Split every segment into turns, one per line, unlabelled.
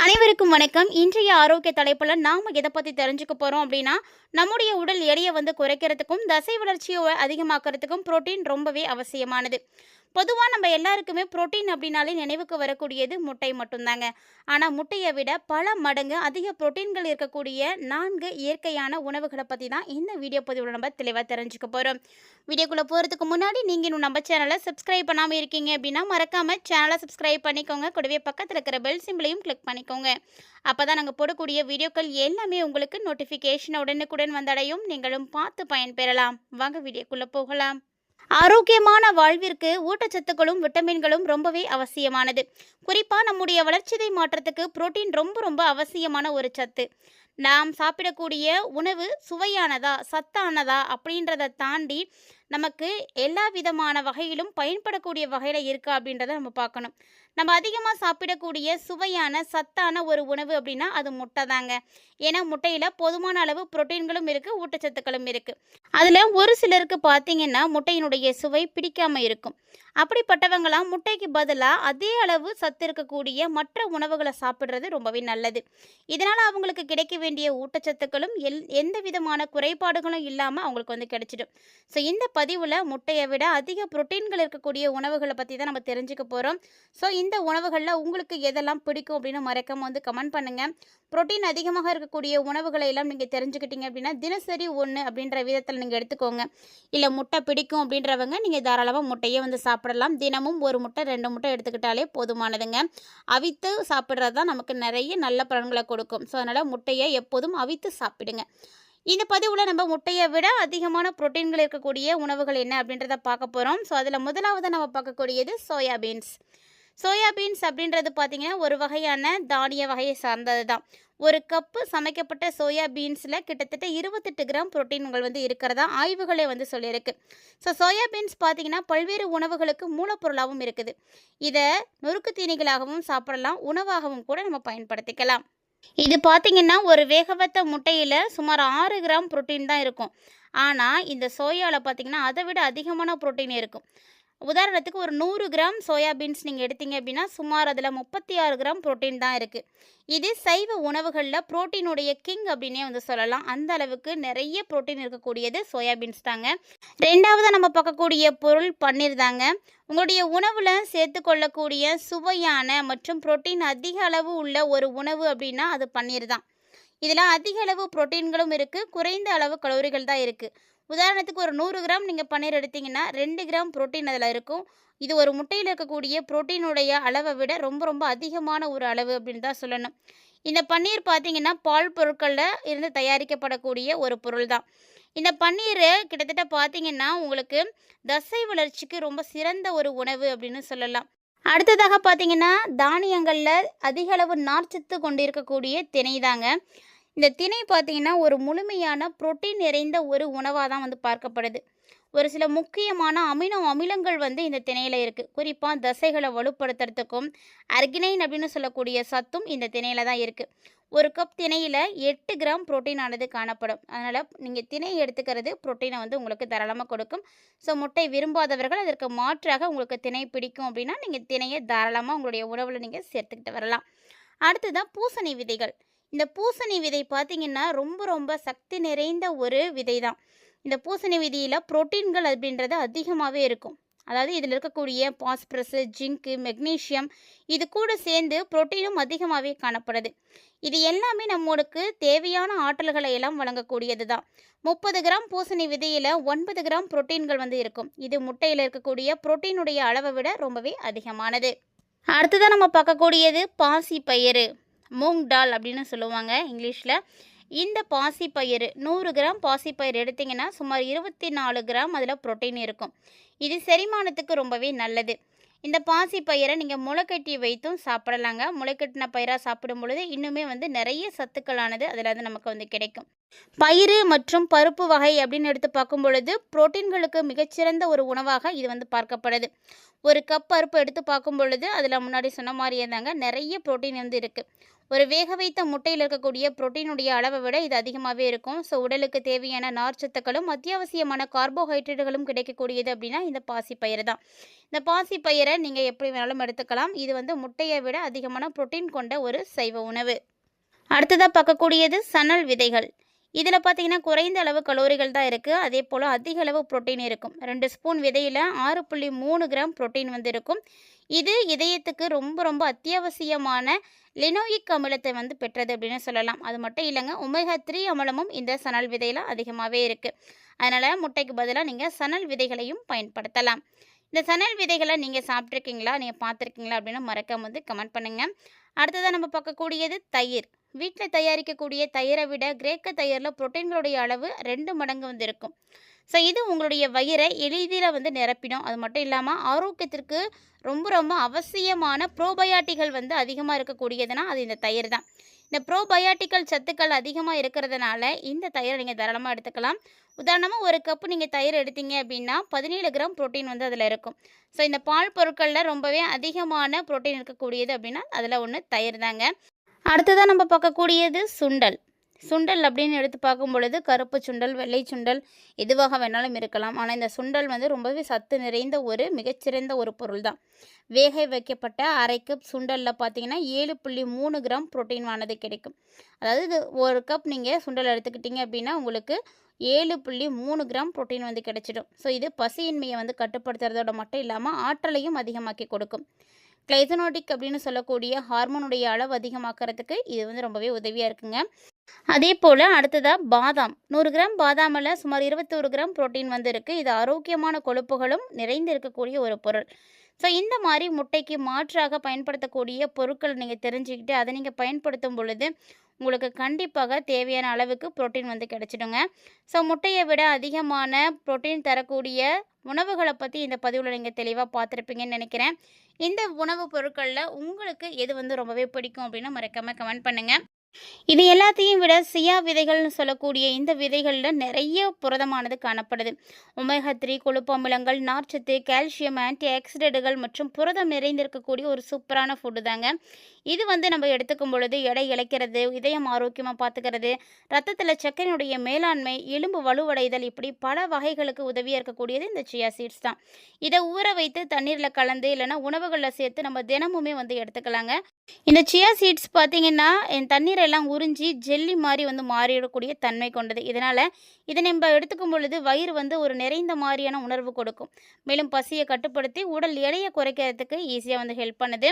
அனைவருக்கும் வணக்கம். இன்றைய ஆரோக்கிய தலைப்புல நாம எதை பத்தி தெரிஞ்சுக்க போறோம் அப்படின்னா, நம்முடைய உடல் எடையை குறைக்கிறதுக்கும், தசை வளர்ச்சியை அதிகமாக்குறதுக்கும் புரோட்டீன் ரொம்பவே அவசியமானது. பொதுவா நம்ம எல்லாருக்குமே புரோட்டீன் அப்படின்னாலே நினைவுக்கு வரக்கூடியது முட்டை மட்டும்தாங்க. ஆனா முட்டையை விட பல மடங்கு அதிக புரோட்டீன்கள் இருக்கக்கூடிய 4 இயற்கையான உணவுகளை பத்தி தான் இந்த வீடியோ பதிவுல நம்ம தெளிவா தெரிஞ்சுக்க போறோம். வீடியோக்குள்ள போறதுக்கு முன்னாடி நீங்க இன்னும் நம்ம சேனலை சப்ஸ்கிரைப் பண்ணாம இருக்கீங்க அப்படின்னா மறக்காம சேனலை சப்ஸ்கிரைப் பண்ணிக்கோங்க. கூடவே பக்கத்துல இருக்கிற பெல் சிம்பிளையும் கிளிக் பண்ணிக்கோங்க. அப்பதான் நாங்க போடக்கூடிய வீடியோக்கள் எல்லாமே உங்களுக்கு நோட்டிபிகேஷன் உடனுக்குடன் வந்தடையும். நீங்களும் பார்த்து பயன்பெறலாம். வாங்க வீடியோக்குள்ள போகலாம். ஆரோக்கியமான வாழ்விற்கு ஊட்டச்சத்துக்களும் விட்டமின்களும் ரொம்பவே அவசியமானது. குறிப்பா நம்முடைய வளர்ச்சிதை மாற்றத்துக்கு புரோட்டீன் ரொம்ப ரொம்ப அவசியமான ஒரு சத்து. நாம் சாப்பிடக்கூடிய உணவு சுவையானதா சத்தானதா அப்படின்றத தாண்டி நமக்கு எல்லா விதமான வகையிலும் பயன்படக்கூடிய வகையில் இருக்கா அப்படின்றத நம்ம பார்க்கணும். நம்ம அதிகமாக சாப்பிடக்கூடிய சுவையான சத்தான ஒரு உணவு அப்படின்னா அது முட்டை தாங்க. ஏன்னா முட்டையில் போதுமான அளவு புரோட்டீன்களும் இருக்குது, ஊட்டச்சத்துக்களும் இருக்குது. அதில் ஒரு சிலருக்கு பார்த்தீங்கன்னா முட்டையினுடைய சுவை பிடிக்காமல் இருக்கும். அப்படிப்பட்டவங்களாம் முட்டைக்கு பதிலாக அதே அளவு சத்து இருக்கக்கூடிய மற்ற உணவுகளை சாப்பிட்றது ரொம்பவே நல்லது. இதனால் அவங்களுக்கு கிடைக்க வேண்டிய ஊட்டச்சத்துக்களும் எந்த விதமான குறைபாடுகளும் இல்லாமல் அவங்களுக்கு கிடைச்சிடும். ஸோ இந்த பதிவில் முட்டையை விட அதிக புரோட்டீன்கள் இருக்கக்கூடிய உணவுகளை பற்றி தான் நம்ம தெரிஞ்சுக்க போகிறோம். ஸோ இந்த உணவுகளில் உங்களுக்கு எதெல்லாம் பிடிக்கும் அப்படின்னு மறக்காம கமெண்ட் பண்ணுங்கள். புரோட்டீன் அதிகமாக இருக்கக்கூடிய உணவுகளை எல்லாம் நீங்கள் தெரிஞ்சுக்கிட்டீங்க அப்படின்னா தினசரி ஒன்று அப்படின்ற விதத்தில் நீங்கள் எடுத்துக்கோங்க. இல்லை முட்டை பிடிக்கும் அப்படின்றவங்க நீங்கள் தாராளமாக முட்டையை சாப்பிடலாம். தினமும் ஒரு முட்டை 2 முட்டை எடுத்துக்கிட்டாலே போதுமானதுங்க. அவித்து சாப்பிட்றது தான் நமக்கு நிறைய நல்ல பலன்களை கொடுக்கும். ஸோ அதனால் முட்டையை எப்போதும் அவித்து சாப்பிடுங்க. இந்த பதிவில் நம்ம முட்டையை விட அதிகமான புரோட்டீன்கள் இருக்கக்கூடிய உணவுகள் என்ன அப்படின்றத பார்க்க போகிறோம். ஸோ அதில் முதலாவது நம்ம பார்க்கக்கூடியது சோயாபீன்ஸ். சோயாபீன்ஸ் அப்படின்றது பார்த்திங்கன்னா ஒரு வகையான தானிய வகையை சார்ந்தது தான். ஒரு கப்பு சமைக்கப்பட்ட சோயாபீன்ஸில் கிட்டத்தட்ட 28 கிராம் புரோட்டீன்கள் இருக்கிறதா ஆய்வுகளே சொல்லியிருக்கு. ஸோ சோயாபீன்ஸ் பார்த்திங்கன்னா பல்வேறு உணவுகளுக்கு மூலப்பொருளாகவும் இருக்குது. இதை நொறுக்கு தீனிகளாகவும் சாப்பிடலாம், உணவாகவும் கூட நம்ம பயன்படுத்திக்கலாம். இது பார்த்திங்கன்னா ஒரு வேகவத்த முட்டையில் சுமார் 6 கிராம் புரோட்டீன் தான் இருக்கும். ஆனால் இந்த சோயாவில் பார்த்திங்கன்னா அதை விட அதிகமான புரோட்டீன் இருக்கும். உதாரணத்துக்கு ஒரு 100 கிராம் சோயாபீன்ஸ் நீங்கள் எடுத்தீங்க அப்படின்னா சுமார் அதில் 36 கிராம் புரோட்டீன் தான் இருக்குது. இது சைவ உணவுகளில் புரோட்டீனுடைய கிங் அப்படின்னே சொல்லலாம். அந்த அளவுக்கு நிறைய புரோட்டீன் இருக்கக்கூடியது சோயாபீன்ஸ் தாங்க. ரெண்டாவது நம்ம பார்க்கக்கூடிய பொருள் பன்னீர் தாங்க. உங்களுடைய உணவில் சேர்த்து கொள்ளக்கூடிய சுவையான மற்றும் புரோட்டீன் அதிக அளவு உள்ள ஒரு உணவு அப்படின்னா அது பன்னீர் தான். இதில் அதிக அளவு புரோட்டீன்களும் இருக்குது, குறைந்த அளவு கலோரிகள் தான் இருக்குது. உதாரணத்துக்கு ஒரு 100 கிராம் நீங்கள் பன்னீர் எடுத்திங்கன்னா 2 கிராம் புரோட்டீன் அதில் இருக்கும். இது ஒரு முட்டையில் இருக்கக்கூடிய புரோட்டீனுடைய அளவை விட ரொம்ப ரொம்ப அதிகமான ஒரு அளவு அப்படின்னு தான் சொல்லணும். இந்த பன்னீர் பார்த்திங்கன்னா பால் பொருட்களில் இருந்து தயாரிக்கப்படக்கூடிய ஒரு பொருள் தான். இந்த பன்னீர் கிட்டத்தட்ட பார்த்திங்கன்னா உங்களுக்கு தசை வளர்ச்சிக்கு ரொம்ப சிறந்த ஒரு உணவு அப்படின்னு சொல்லலாம். அடுத்ததாக பார்த்திங்கன்னா தானியங்களில் அதிக அளவு நார்ச்சத்து கொண்டு இருக்கக்கூடிய திணை தாங்க. இந்த திணை பார்த்திங்கன்னா ஒரு முழுமையான புரோட்டீன் நிறைந்த ஒரு உணவாக தான் பார்க்கப்படுது. ஒரு சில முக்கியமான அமினோ அமிலங்கள் இந்த திணையில் இருக்குது. குறிப்பாக தசைகளை வலுப்படுத்துறதுக்கும் அர்கினைன் அப்படின்னு சொல்லக்கூடிய சத்தும் இந்த திணையில் தான் இருக்குது. ஒரு கப் திணையில் 8 கிராம் புரோட்டீன் ஆனது காணப்படும். அதனால் நீங்கள் திணையை எடுத்துக்கிறது புரோட்டீனை உங்களுக்கு தாராளமாக கொடுக்கும். ஸோ முட்டை விரும்பாதவர்கள் அதற்கு மாற்றாக உங்களுக்கு திணை பிடிக்கும் அப்படின்னா நீங்கள் திணையை தாராளமாக உங்களுடைய உணவில் நீங்கள் சேர்த்துக்கிட்டு வரலாம். அடுத்ததான் பூசணி விதைகள். இந்த பூசணி விதை பார்த்திங்கன்னா ரொம்ப ரொம்ப சக்தி நிறைந்த ஒரு விதை தான். இந்த பூசணி விதையில் புரோட்டீன்கள் அப்படின்றது அதிகமாகவே இருக்கும். அதாவது இதில் இருக்கக்கூடிய பாஸ்பரஸ், ஜிங்க்கு, மெக்னீஷியம் இது கூட சேர்ந்து புரோட்டீனும் அதிகமாகவே காணப்படுது. இது எல்லாமே நம்மளுக்கு தேவையான ஆற்றல்களை எல்லாம் வழங்கக்கூடியது தான். 30 கிராம் பூசணி விதையில் 9 கிராம் புரோட்டீன்கள் இருக்கும். இது முட்டையில் இருக்கக்கூடிய புரோட்டீனுடைய அளவை விட ரொம்பவே அதிகமானது. அடுத்ததான் நம்ம பார்க்கக்கூடியது பாசி பயிறு, மூங் டால் அப்படின்னு சொல்லுவாங்க இங்கிலீஷில். இந்த பாசிப்பயிறு 100 கிராம் பாசிப்பயிறு எடுத்திங்கன்னா சுமார் 24 கிராம் அதில் புரோட்டீன் இருக்கும். இது செரிமானத்துக்கு ரொம்பவே நல்லது. இந்த பாசிப்பயிரை நீங்கள் முளைக்கட்டி வைத்தும் சாப்பிடலாங்க. முளைக்கட்டின பயிராக சாப்பிடும் பொழுது இன்னுமே நிறைய சத்துக்களானது அதில் நமக்கு கிடைக்கும். பயிறு மற்றும் பருப்பு வகை அப்படின்னு எடுத்து பார்க்கும் பொழுது புரோட்டீன்களுக்கு மிகச்சிறந்த ஒரு உணவாக இது பார்க்கப்படுது. ஒரு கப் பருப்பு எடுத்து பார்க்கும் பொழுது அதில் முன்னாடி சொன்ன மாதிரியே தாங்க நிறைய புரோட்டீன் இருக்குது. ஒரு வேக வைத்த முட்டையில் இருக்கக்கூடிய புரோட்டீனுடைய அளவை விட இது அதிகமாகவே இருக்கும். ஸோ உடலுக்கு தேவையான நார்ச்சத்துக்களும் அத்தியாவசியமான கார்போஹைட்ரேட்டுகளும் கிடைக்கக்கூடியது அப்படின்னா இந்த பாசிப்பயிறு தான். இந்த பாசிப்பயிரை நீங்கள் எப்படி வேணாலும் எடுத்துக்கலாம். இது வந்து முட்டையை விட அதிகமான புரோட்டீன் கொண்ட ஒரு சைவ உணவு. அடுத்ததாக பார்க்கக்கூடியது சணல் விதைகள். இதில் பார்த்தீங்கன்னா குறைந்த அளவு கலோரிகள் தான் இருக்குது. அதே போல் அதிக அளவு புரோட்டீன் இருக்கும். 2 ஸ்பூன் விதையில் 6.3 கிராம் புரோட்டீன் வந்து இருக்கும். இது இதயத்துக்கு ரொம்ப ரொம்ப அத்தியாவசியமான லினோயிக் அமிலத்தை வந்து பெற்றது அப்படின்னு சொல்லலாம். அது மட்டும் இல்லைங்க, ஒமேகா 3 அமிலமும் இந்த சணல் விதையில் அதிகமாகவே இருக்குது. அதனால் முட்டைக்கு பதிலாக நீங்கள் சணல் விதைகளையும் பயன்படுத்தலாம். இந்த சணல் விதைகளை நீங்கள் சாப்பிட்ருக்கீங்களா, நீங்கள் பார்த்துருக்கீங்களா அப்படின்னு மறக்காம வந்து கமெண்ட் பண்ணுங்கள். அடுத்ததாக நம்ம பார்க்கக்கூடியது தயிர். வீட்டில் தயாரிக்கக்கூடிய தயிரை விட கிரேக்க தயிரில் புரோட்டீன்களுடைய அளவு 2 மடங்கு வந்து இருக்கும். ஸோ இது உங்களுடைய வயிறை எளிதில் வந்து நிரப்பிடும். அது மட்டும் இல்லாமல் ஆரோக்கியத்திற்கு ரொம்ப ரொம்ப அவசியமான ப்ரோபயாட்டிகள் வந்து அதிகமாக இருக்கக்கூடியதுன்னா அது இந்த தயிர் தான். இந்த ப்ரோபயாட்டிக்கல் சத்துக்கள் அதிகமாக இருக்கிறதுனால இந்த தயிரை நீங்கள் தாராளமாக எடுத்துக்கலாம். உதாரணமாக ஒரு கப்பு நீங்கள் தயிர் எடுத்தீங்க அப்படின்னா 17 கிராம் புரோட்டீன் வந்து அதில் இருக்கும். ஸோ இந்த பால் பொருட்களில் ரொம்பவே அதிகமான புரோட்டீன் இருக்கக்கூடியது அப்படின்னா அதில் ஒன்று தயிர் தாங்க. அடுத்ததாக நம்ம பார்க்கக்கூடியது சுண்டல். சுண்டல் அப்படின்னு எடுத்து பார்க்கும் பொழுது கருப்பு சுண்டல், வெள்ளை சுண்டல் எதுவாக வேணாலும் இருக்கலாம். ஆனால் இந்த சுண்டல் வந்து ரொம்பவே சத்து நிறைந்த ஒரு மிகச்சிறந்த ஒரு பொருள் தான். வேக வைக்கப்பட்ட அரை கப் சுண்டலில் பார்த்தீங்கன்னா 7.3 கிராம் புரோட்டீனானது கிடைக்கும். அதாவது இது ஒரு கப் நீங்கள் சுண்டல் எடுத்துக்கிட்டீங்க அப்படின்னா உங்களுக்கு 7.3 கிராம் புரோட்டீன் வந்து கிடைச்சிடும். ஸோ இது பசியின்மையை வந்து கட்டுப்படுத்துறதோட மட்டும் இல்லாமல் ஆற்றலையும் அதிகமாக்கி கொடுக்கும். கிளைசனோடிக் அப்படின்னு சொல்லக்கூடிய ஹார்மோனுடைய அளவு அதிகமாக்கிறதுக்கு இது வந்து ரொம்பவே உதவியாக இருக்குங்க. அதே போல் அடுத்ததாக பாதாம். 100 கிராம் பாதாமில் சுமார் 21 கிராம் புரோட்டீன் வந்து இருக்குது. இது ஆரோக்கியமான கொழுப்புகளும் நிறைந்து இருக்கக்கூடிய ஒரு பொருள். ஸோ இந்த மாதிரி முட்டைக்கு மாற்றாக பயன்படுத்தக்கூடிய பொருட்கள் நீங்கள் தெரிஞ்சுக்கிட்டு அதை நீங்கள் பயன்படுத்தும் பொழுது உங்களுக்கு கண்டிப்பாக தேவையான அளவுக்கு புரோட்டீன் வந்து கிடைச்சிடுங்க. ஸோ முட்டையை விட அதிகமான புரோட்டீன் தரக்கூடிய உணவுகளை பற்றி இந்த பதிவில் நீங்கள் தெளிவாக பார்த்துருப்பீங்கன்னு நினைக்கிறேன். இந்த உணவுப் பொருட்களில் உங்களுக்கு எது வந்து ரொம்பவே பிடிக்கும் அப்படின்னு மறக்காமல் கமெண்ட் பண்ணுங்கள். இது எல்லாத்தையும் விட சியா விதைகள்னு சொல்லக்கூடிய இந்த விதைகளில் நிறைய புரதமானது காணப்படுது. ஒமேகா 3 கொழுப்பு அமிலங்கள், நார்ச்சத்து, கால்சியம், ஆன்டி ஆக்சிடென்ட்டுகள் மற்றும் புரதம் நிறைந்திருக்கக்கூடிய ஒரு சூப்பரான ஃபுட்டு தாங்க. இது வந்து நம்ம எடுத்துக்கும் பொழுது எடை இழைக்கிறது, இதயம் ஆரோக்கியமாக பார்த்துக்கிறது, ரத்தத்தில் சர்க்கரையினுடைய மேலாண்மை, எலும்பு வலுவடைதல், இப்படி பல வகைகளுக்கு உதவியாக இருக்கக்கூடியது இந்த சியா சீட்ஸ் தான். இதை ஊற வைத்து தண்ணீரில் கலந்து இல்லைன்னா உணவுகளில் சேர்த்து நம்ம தினமுமே வந்து எடுத்துக்கலாங்க. இந்த சியா சீட்ஸ் பார்த்தீங்கன்னா தண்ணீரெல்லாம் உறிஞ்சி ஜெல்லி மாதிரி வந்து மாறிடக்கூடிய தன்மை கொண்டது. இதனால் இதை நம்ம எடுத்துக்கும் பொழுது வயிறு வந்து ஒரு நிறைந்த மாதிரியான உணர்வு கொடுக்கும். மேலும் பசியை கட்டுப்படுத்தி உடல் எடையை குறைக்கிறதுக்கு ஈஸியாக வந்து ஹெல்ப் பண்ணுது.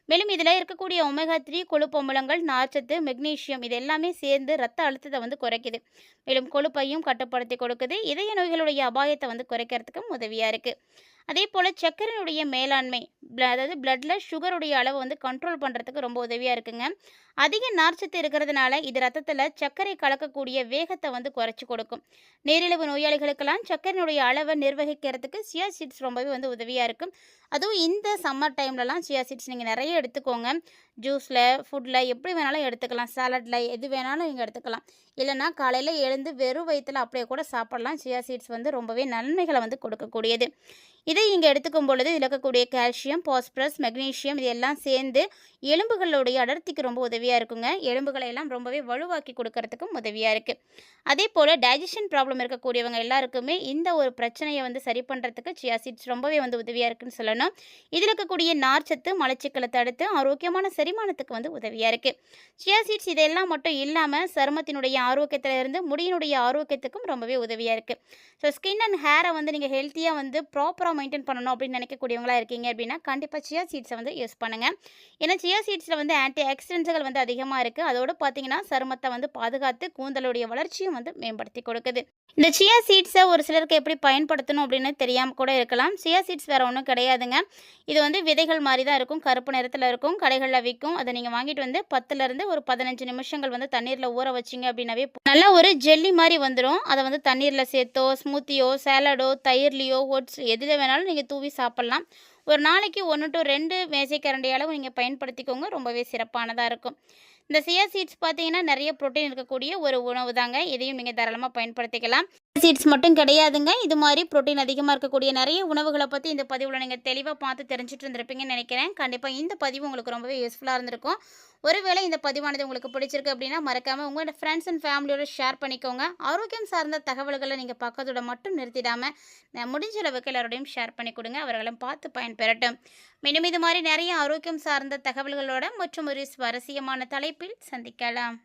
மேலும் இதில் இருக்கக்கூடிய ஒமேகா 3 கொழுப்பு அமிலங்கள், நார்ச்சத்து, மெக்னீஷியம் இது எல்லாமே சேர்ந்து ரத்த அழுத்தத்தை வந்து குறைக்குது. மேலும் கொழுப்பையும் கட்டுப்படுத்தி கொடுக்குது. இதய நோய்களுடைய அபாயத்தை வந்து குறைக்கிறதுக்கும் உதவியாக இருக்குது. அதே போல் சர்க்கரையுடைய மேலாண்மை, அதாவது பிளட்டில் சுகருடைய அளவை வந்து கண்ட்ரோல் பண்ணுறதுக்கு ரொம்ப உதவியாக இருக்குங்க. அதிக நார்ச்சத்து இருக்கிறதுனால இது ரத்தத்தில் சர்க்கரை கலக்கக்கூடிய வேகத்தை வந்து குறைச்சி கொடுக்கும். நீரிழிவு நோயாளிகளுக்கெல்லாம் சர்க்கரையினுடைய அளவை நிர்வகிக்கிறதுக்கு சியா சீட்ஸ் ரொம்பவே வந்து உதவியாக இருக்கும். அதுவும் இந்த சம்மர் டைம்லலாம் சியா சீட்ஸ் நீங்கள் நிறைய எடுத்துக்கோங்க. ஜூஸில், ஃபுட்டில் எப்படி வேணாலும் எடுத்துக்கலாம். சாலட்டில் எது வேணாலும் நீங்கள் எடுத்துக்கலாம். இல்லைனா காலையில் எழுந்து வெறும் வயிற்றில் அப்படியே கூட சாப்பிடலாம். சியா சீட்ஸ் வந்து ரொம்பவே நன்மைகளை வந்து கொடுக்கக்கூடியது. இதை இங்கே எடுத்துக்கும் பொழுது இதில் இருக்கக்கூடிய கால்சியம், பாஸ்பரஸ், மெக்னீஷியம் இது எல்லாம் சேர்ந்து எலும்புகளுடைய அடர்த்திக்கு ரொம்ப உதவியாக இருக்குங்க. எலும்புகளை எல்லாம் ரொம்பவே வலுவாக்கி கொடுக்கறதுக்கும் உதவியாக இருக்குது. அதே போல் டைஜஷன் ப்ராப்ளம் இருக்கக்கூடியவங்க எல்லாருக்குமே இந்த ஒரு பிரச்சனையை வந்து சரி பண்ணுறதுக்கு சியா சீட்ஸ் ரொம்பவே வந்து உதவியாக இருக்குன்னு சொல்லணும். இதில் இருக்கக்கூடிய நார்ச்சத்து மலச்சிக்கலை தடுத்து ஆரோக்கியமான செரிமானத்துக்கு வந்து உதவியாக இருக்குது. சியா சீட்ஸ் இதெல்லாம் மட்டும் இல்லாமல் சருமத்தினுடைய ஆரோக்கியத்திலிருந்து முடியினுடைய ஆரோக்கியத்துக்கும் ரொம்பவே உதவியாக இருக்குது. ஸோ ஸ்கின் அண்ட் ஹேரை வந்து நீங்கள் ஹெல்த்தியாக வந்து ப்ராப்பராக மெயின்டைன் பண்ணணும் அப்படின்னு நினைக்கக்கூடியவங்களா இருக்கீங்க அப்படின்னா கண்டிப்பாக சியா சீட்ஸை வந்து யூஸ் பண்ணுங்கள். ஏன்னா சியா சீட்ஸில் வந்து ஆன்டி ஆக்சிடென்ட்ஸ்கள் வந்து அதிகமாக இருக்குது. அதோடு பார்த்தீங்கன்னா சருமத்தை வந்து பாதுகாத்து கூந்தலுடைய வளர்ச்சியும் வந்து மேம்படுத்தி கொடுக்குது. இந்த சியா சீட்ஸை ஒரு சிலருக்கு எப்படி பயன்படுத்தணும் அப்படின்னு தெரியாமல் கூட இருக்கலாம். சியா சீட்ஸ் வேறு ஒன்றும் கிடையாதுங்க. இது வந்து விதைகள் மாதிரி தான் இருக்கும். கருப்பு நிறத்தில் இருக்கும். கடைகளில் விற்கும். அதை நீங்கள் வாங்கிட்டு வந்து 10லேருந்து ஒரு 15 நிமிஷங்கள் வந்து தண்ணீரில் ஊற வச்சிங்க அப்படின்னாவே நல்லா ஒரு ஜெல்லி மாதிரி வந்துடும். அதை வந்து தண்ணீரில் சேர்த்தோ, ஸ்மூத்தியோ, சாலடோ, தயிர்லையோ, ஓட்ஸ் எதில் வேணாலும் நீங்கள் தூவி சாப்பிட்லாம். ஒரு நாளைக்கு 1 to 2 மேசைக்கரண்டி அளவு நீங்கள் பயன்படுத்திக்கோங்க. ரொம்பவே சிறப்பானதாக இருக்கும். இந்த சியா சீட்ஸ் பார்த்தீங்கன்னா, நெறைய புரோட்டீன் இருக்கக்கூடிய ஒரு உணவு தாங்க. இதையும் நீங்க தாராளமா பயன்படுத்திக்கலாம். சீட்ஸ் மட்டும் கிடையாதுங்க. இது மாரி புரோட்டீன் அதிகமா இருக்கக்கூடிய நெறைய உணவுகள பத்தி இந்த பதிவுல நீங்க தெளிவா பார்த்து தெரிஞ்சுட்டு இருந்திருப்பீங்கன்னு நெனைக்கிறேன். கண்டிப்பா இந்த பதிவு உங்களுக்கு ரொம்பவே யூஸ்ஃபுல்லா இருந்திருக்கும். ஒருவேளை இந்த பதிவானது உங்களுக்கு பிடிச்சிருக்கு அப்படின்னா, மறக்காம உங்களோட ஃப்ரெண்ட்ஸ் அண்ட் ஃபேமிலியோட ஷேர் பண்ணிக்கோங்க. ஆரோக்கியம் சார்ந்த தகவல்கள நீங்க பார்க்கறதோட மட்டும் நிறுத்திடாம, முடிஞ்ச அளவுக்கு எல்லாரோடையும் ஷேர் பண்ணி குடுங்க. அவர்களும் பார்த்து பயன்பெறட்டும். மீண்டும் இது மாரி நெறைய ஆரோக்கியம் சார்ந்த தகவல்களோட மற்றும் ஒரு சுவாரஸ்யமான தலைப்பில் சந்திக்கலாம்.